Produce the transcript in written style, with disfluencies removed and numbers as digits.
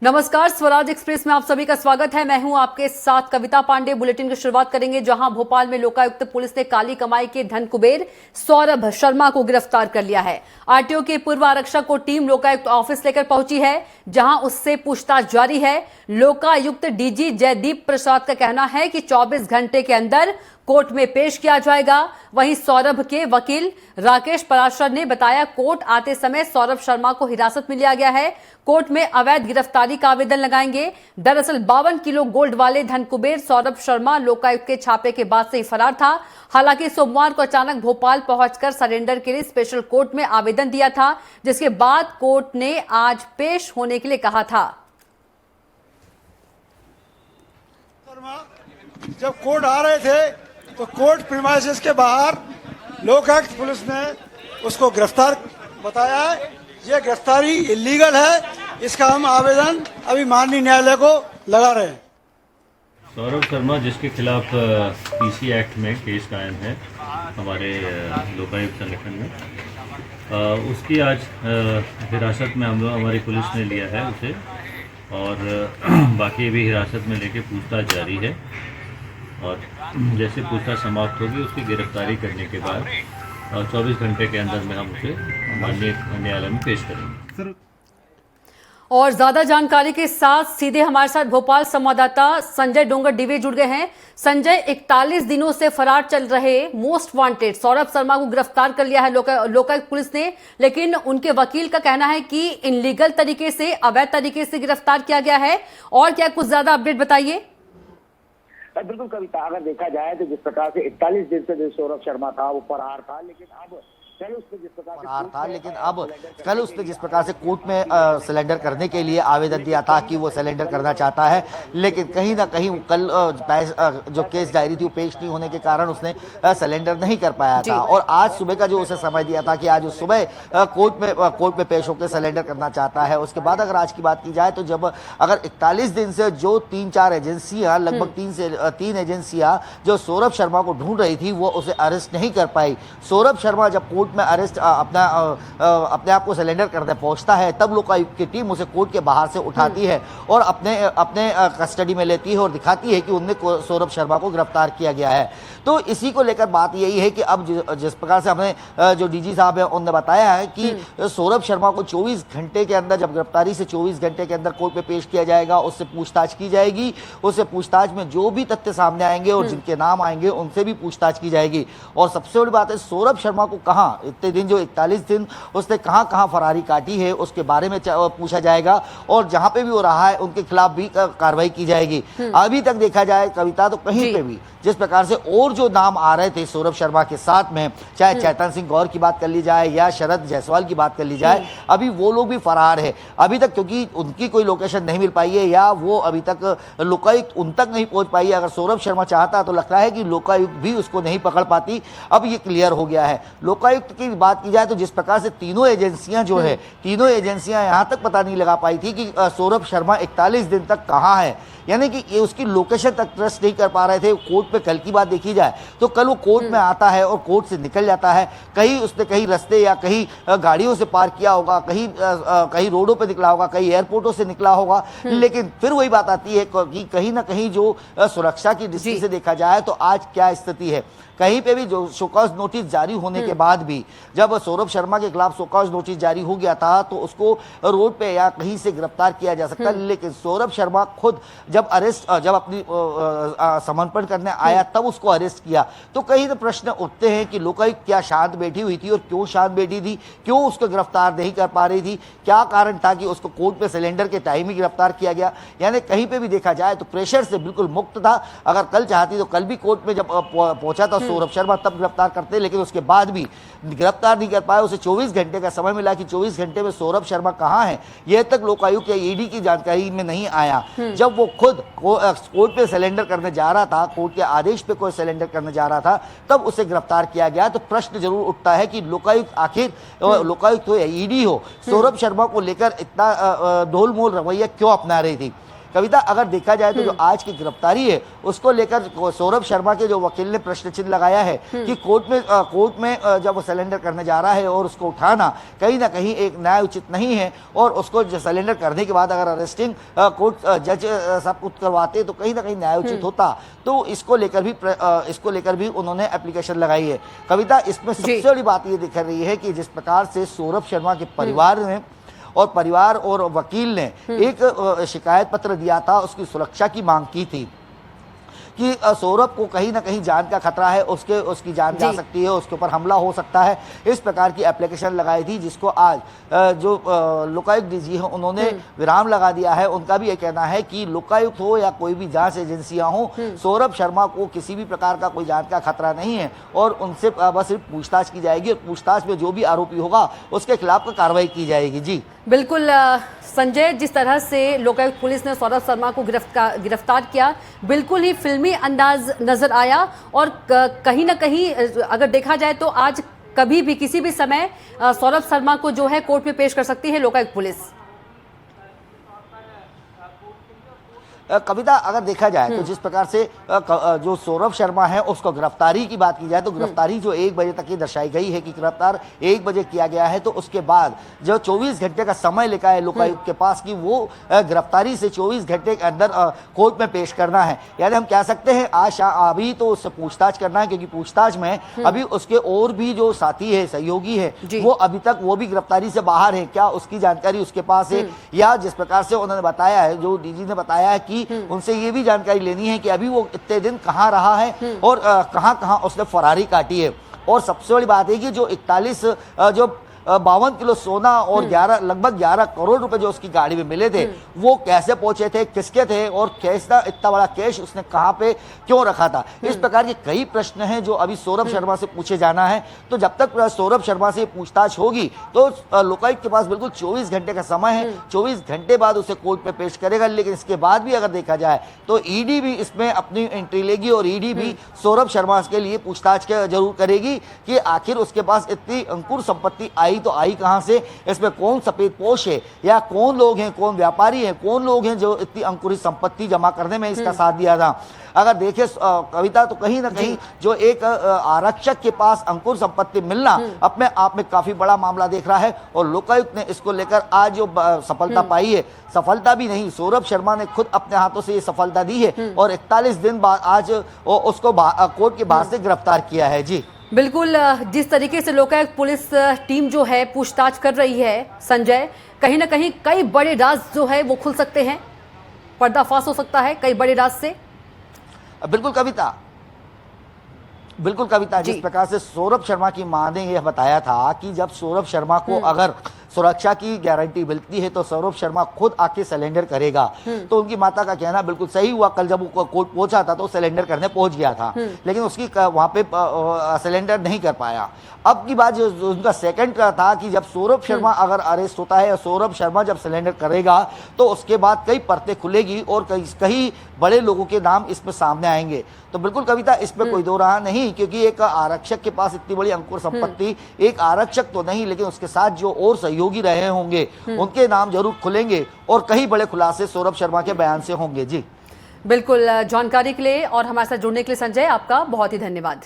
नमस्कार, स्वराज एक्सप्रेस में आप सभी का स्वागत है। मैं हूं आपके साथ कविता पांडे। बुलेटिन की शुरुआत करेंगे जहां भोपाल में लोकायुक्त पुलिस ने काली कमाई के धन कुबेर सौरभ शर्मा को गिरफ्तार कर लिया है। आरटीओ के पूर्व आरक्षक को टीम लोकायुक्त ऑफिस लेकर पहुंची है, जहां उससे पूछताछ जारी है। लोकायुक्त डीजी जयदीप प्रसाद का कहना है कि 24 घंटे के अंदर कोर्ट में पेश किया जाएगा। वहीं सौरभ के वकील राकेश पराशर ने बताया, कोर्ट आते समय सौरभ शर्मा को हिरासत में लिया गया है। कोर्ट में अवैध गिरफ्तारी का आवेदन लगाएंगे। दरअसल 52 किलो गोल्ड वाले धन कुबेर सौरभ शर्मा लोकायुक्त के छापे के बाद से ही फरार था। हालांकि सोमवार को अचानक भोपाल पहुंचकर सरेंडर के लिए स्पेशल कोर्ट में आवेदन दिया था, जिसके बाद कोर्ट ने आज पेश होने के लिए कहा था। जब कोर्ट आ रहे थे तो कोर्ट प्रीमाइसेस के बाहर लोकायुक्त पुलिस ने उसको गिरफ्तार बताया है। ये गिरफ्तारी इलीगल है। इसका हम आवेदन अभी माननीय न्यायालय को लगा रहे हैं। सौरभ शर्मा, जिसके खिलाफ पीसी एक्ट में केस कायम है हमारे लोकायुक्त संगठन में, उसकी आज हिरासत में हमारी पुलिस ने लिया है उसे, और बाकी भी हिरासत में लेके पूछताछ जारी है। और जैसे पूछताछ समाप्त होगी उसकी गिरफ्तारी करने के बाद 24 घंटे के अंदर में हम उसे माननीय न्यायालय में पेश करेंगे। और ज्यादा जानकारी के साथ सीधे हमारे साथ भोपाल संवाददाता संजय डोंगर डीवे जुड़ गए हैं। संजय, 41 दिनों से फरार चल रहे मोस्ट वांटेड सौरभ शर्मा को गिरफ्तार कर लिया है लोकायुक्त पुलिस ने, लेकिन उनके वकील का कहना है कि इनलीगल तरीके से, अवैध तरीके से गिरफ्तार किया गया है। और क्या कुछ ज्यादा अपडेट बताइए। बिल्कुल कविता, अगर देखा जाए तो जिस प्रकार से 41 दिन से जो सौरभ शर्मा था वो फरार था, लेकिन अब कल उसने जिस प्रकार से कोर्ट में सिलेंडर करने के लिए आवेदन दिया था कि वो सिलेंडर करना चाहता है, लेकिन कहीं ना कहीं कल जो केस डायरी थी वो पेश नहीं होने के कारण उसने सिलेंडर नहीं कर पाया था। और आज सुबह का जो उसे समय दिया था कि आज उस सुबह कोर्ट में पेश होकर सिलेंडर करना चाहता है। उसके बाद अगर आज की बात की जाए तो जब अगर 41 दिन से जो 3-4 एजेंसियां, लगभग 3 एजेंसियां जो सौरभ शर्मा को ढूंढ रही थी, वो उसे अरेस्ट नहीं कर पाई। सौरभ शर्मा जब कोर्ट में अरेस्ट अपने आप को सिलेंडर करने पहुंचता है, तब लोकायुक्त की टीम उसे कोर्ट के बाहर से उठाती है और अपने कस्टडी में लेती है और दिखाती है कि उनने सौरभ शर्मा को गिरफ्तार किया गया है। तो इसी को लेकर बात यही है कि अब जिस प्रकार से हमें जो डीजी साहब है उन्होंने बताया है कि सौरभ शर्मा को 24 घंटे के अंदर, जब गिरफ्तारी से 24 घंटे के अंदर कोर्ट में पेश किया जाएगा, उससे पूछताछ की जाएगी। उससे पूछताछ में जो भी तथ्य सामने आएंगे और जिनके नाम आएंगे उनसे भी पूछताछ की जाएगी। और सबसे बड़ी बात है, सौरभ शर्मा को कहाँ इतने दिन, जो 41 दिन उसने कहाँ फरारी काटी है, उसके बारे में पूछा जाएगा और जहां पे भी वो रहा है उनके खिलाफ भी कार्रवाई की जाएगी। अभी तक देखा जाए कविता, तो कहीं पे भी जिस प्रकार से और जो नाम आ रहे थे सौरभ शर्मा के साथ में, चाहे चैतन सिंह गौर की बात कर ली जाए या शरद जायसवाल की बात कर ली जाए, अभी वो लोग भी फरार है अभी तक, क्योंकि उनकी कोई लोकेशन नहीं मिल पाई है या वो अभी तक लोकायुक्त उन तक नहीं पहुंच पाई है। अगर सौरभ शर्मा चाहता तो लगता है कि लोकायुक्त भी उसको नहीं पकड़ पाती। अब ये क्लियर हो गया है। लोकायुक्त की बात की जाए तो जिस प्रकार से तीनों एजेंसियां जो है, तीनों एजेंसियां यहां तक पता नहीं लगा पाई थी कि सौरभ शर्मा 41 दिन तक कहां है, यानी कि ये उसकी लोकेशन तक ट्रस्ट नहीं कर पा रहे थे। कोर्ट पे कल की बात देखी जाए तो कल वो कोर्ट में आता है और कोर्ट से निकल जाता है। कहीं उसने कहीं रास्ते या कहीं गाड़ियों से पार किया होगा, कहीं रोडों पे निकला होगा, कहीं एयरपोर्टों से निकला होगा, लेकिन फिर वही बात आती है कि कहीं ना कहीं जो सुरक्षा की दृष्टि से देखा जाए तो आज क्या स्थिति है। कहीं पे भी जो शोकॉज नोटिस जारी होने के बाद भी, जब सौरभ शर्मा के खिलाफ शोकॉज नोटिस जारी हो गया था तो उसको रोड पे या कहीं से गिरफ्तार किया जा सकता, लेकिन सौरभ शर्मा खुद जब अपनी समर्पण करने आया तब उसको अरेस्ट किया। तो कहीं तो प्रश्न उठते हैं कि लोकायुक्त क्या शांत बैठी हुई थी और क्यों शांत बैठी थी, क्यों उसको गिरफ्तार नहीं कर पा रही थी, क्या कारण था कि उसको कोर्ट में सिलेंडर के टाइम ही गिरफ्तार किया गया। यानी कहीं पे भी देखा जाए तो प्रेशर से बिल्कुल मुक्त था। अगर कल चाहती तो कल भी कोर्ट में जब पहुंचा था सौरभ शर्मा तब गिरफ्तार करते, लेकिन उसके बाद भी गिरफ्तार नहीं कर पाए। उसे 24 घंटे का समय मिला कि 24 घंटे में सौरभ शर्मा कहां है, यह तक लोकायुक्त या ईडी की जानकारी में नहीं आया। जब वो खुद कोर्ट पे सिलेंडर करने जा रहा था, कोर्ट के आदेश पे कोई सिलेंडर करने जा रहा था, तब उसे गिरफ्तार किया गया। तो प्रश्न जरूर उठता है कि लोकायुक्त आखिर लोकायुक्त हो या ईडी हो, सौरभ शर्मा को लेकर इतना ढोलमोल रवैया क्यों अपना रही थी। कविता, अगर देखा जाए तो जो आज की गिरफ्तारी है उसको लेकर सौरभ शर्मा के जो वकील ने प्रश्न चिन्ह लगाया है कि कोर्ट में जब वो सरेंडर करने जा रहा है और उसको उठाना कहीं ना कहीं एक न्याय उचित नहीं है, और उसको सरेंडर करने के बाद अगर अरेस्टिंग कोर्ट जज सब कुछ करवाते तो कहीं ना कहीं न्याय उचित होता। तो इसको लेकर भी उन्होंने एप्लीकेशन लगाई है। कविता, इसमें सबसे बड़ी बात ये दिख रही है कि जिस प्रकार से सौरभ शर्मा के परिवार और वकील ने एक शिकायत पत्र दिया था, उसकी सुरक्षा की मांग की थी कि सौरभ को कहीं ना कहीं जान का खतरा है, उसकी जान जा सकती है, उसके ऊपर हमला हो सकता है, इस प्रकार की एप्लीकेशन लगाई थी, जिसको आज जो लोकायुक्त डीजी है उन्होंने विराम लगा दिया है। उनका भी ये कहना है कि लोकायुक्त हो या कोई भी जांच एजेंसियां हो, सौरभ शर्मा को किसी भी प्रकार का कोई जान का खतरा नहीं है और उनसे बस सिर्फ पूछताछ की जाएगी और पूछताछ में जो भी आरोपी होगा उसके खिलाफ कार्रवाई की जाएगी। जी बिल्कुल संजय, जिस तरह से लोकायुक्त पुलिस ने सौरभ शर्मा को गिरफ्तार किया, बिल्कुल ही फिल्मी अंदाज नजर आया और कहीं ना कहीं अगर देखा जाए तो आज कभी भी किसी भी समय सौरभ शर्मा को जो है कोर्ट में पेश कर सकती है लोकायुक्त पुलिस। कविता, अगर देखा जाए तो जिस प्रकार से जो सौरभ शर्मा है उसको गिरफ्तारी की बात की जाए तो गिरफ्तारी जो 1 बजे तक की दर्शाई गई है कि गिरफ्तार 1 बजे किया गया है, तो उसके बाद जो 24 घंटे का समय लिखा है लोकायुक्त के पास कि वो गिरफ्तारी से 24 घंटे के अंदर कोर्ट में पेश करना है। यानी हम कह सकते हैं आज अभी तो उससे पूछताछ करना है, क्योंकि पूछताछ में अभी उसके और भी जो साथी है, सहयोगी है, वो अभी तक वो भी गिरफ्तारी से बाहर है, क्या उसकी जानकारी उसके पास है, या जिस प्रकार से उन्होंने बताया है, जो डीजी ने बताया है कि उनसे ये भी जानकारी लेनी है कि अभी वो इतने दिन कहाँ रहा है और कहाँ उसने फरारी काटी है। और सबसे बड़ी बात है कि जो 41 जो 52 किलो सोना और लगभग 11 करोड़ रुपए जो उसकी गाड़ी में मिले थे, वो कैसे पहुंचे थे, किसके थे और कैसा इतना बड़ा कैश उसने कहां पे क्यों रखा था। इस प्रकार के कई प्रश्न हैं जो अभी सौरभ शर्मा से पूछे जाना है। तो जब तक सौरभ शर्मा से पूछताछ होगी तो लोकायुक्त के पास बिल्कुल 24 घंटे का समय है, 24 घंटे बाद उसे कोर्ट में पेश करेगा। लेकिन इसके बाद भी अगर देखा जाए तो ईडी भी इसमें अपनी एंट्री लेगी और ईडी भी सौरभ शर्मा के लिए पूछताछ जरूर करेगी कि आखिर उसके पास इतनी अंकुर संपत्ति तो आई कहां से, इसमें कौन सफेद पोश है या कौन लोग हैं, कौन व्यापारी हैं, कौन लोग हैं जो इतनी अंकुरित संपत्ति जमा करने में इसका साथ दिया था। अगर देखें कविता, तो कहीं ना कहीं जो एक आरक्षक के पास अंकुर संपत्ति मिलना अपने आप में काफी बड़ा मामला देख रहा है और लोकायुक्त ने इसको लेकर आज जो सफलता पाई है, सफलता भी नहीं, सौरभ शर्मा ने खुद अपने हाथों से ये सफलता दी है और 41 दिन बाद आज उसको कोर्ट के बाहर से गिरफ्तार किया है। जी बिल्कुल, जिस तरीके से लोकायुक्त पुलिस टीम जो है पूछताछ कर रही है संजय, कहीं ना कहीं कई बड़े राज जो है वो खुल सकते हैं, पर्दाफाश हो सकता है कई बड़े राज से। बिल्कुल कविता, जिस प्रकार से सौरभ शर्मा की मां ने यह बताया था कि जब सौरभ शर्मा को अगर सुरक्षा की गारंटी मिलती है तो सौरभ शर्मा खुद आके सरेंडर करेगा, तो उनकी माता का कहना बिल्कुल सही हुआ। कल जब वो कोर्ट पहुंचा था तो सरेंडर करने पहुंच गया था, लेकिन उसकी वहां पे सरेंडर नहीं कर पाया। अब की बात जो उनका सेकंड का था कि जब सौरभ शर्मा अगर अरेस्ट होता है, सौरभ शर्मा जब सरेंडर करेगा तो उसके बाद कई परतें खुलेगी और कई बड़े लोगों के नाम इसमें सामने आएंगे। तो बिल्कुल कविता, इसमें कोई दो राह नहीं, क्योंकि एक आरक्षक के पास इतनी बड़ी अंकुर संपत्ति, एक आरक्षक तो नहीं लेकिन उसके साथ जो और सहयोगी रहे होंगे उनके नाम जरूर खुलेंगे और कई बड़े खुलासे सौरभ शर्मा के बयान से होंगे। जी बिल्कुल, जानकारी के लिए और हमारे साथ जुड़ने के लिए संजय आपका बहुत ही धन्यवाद।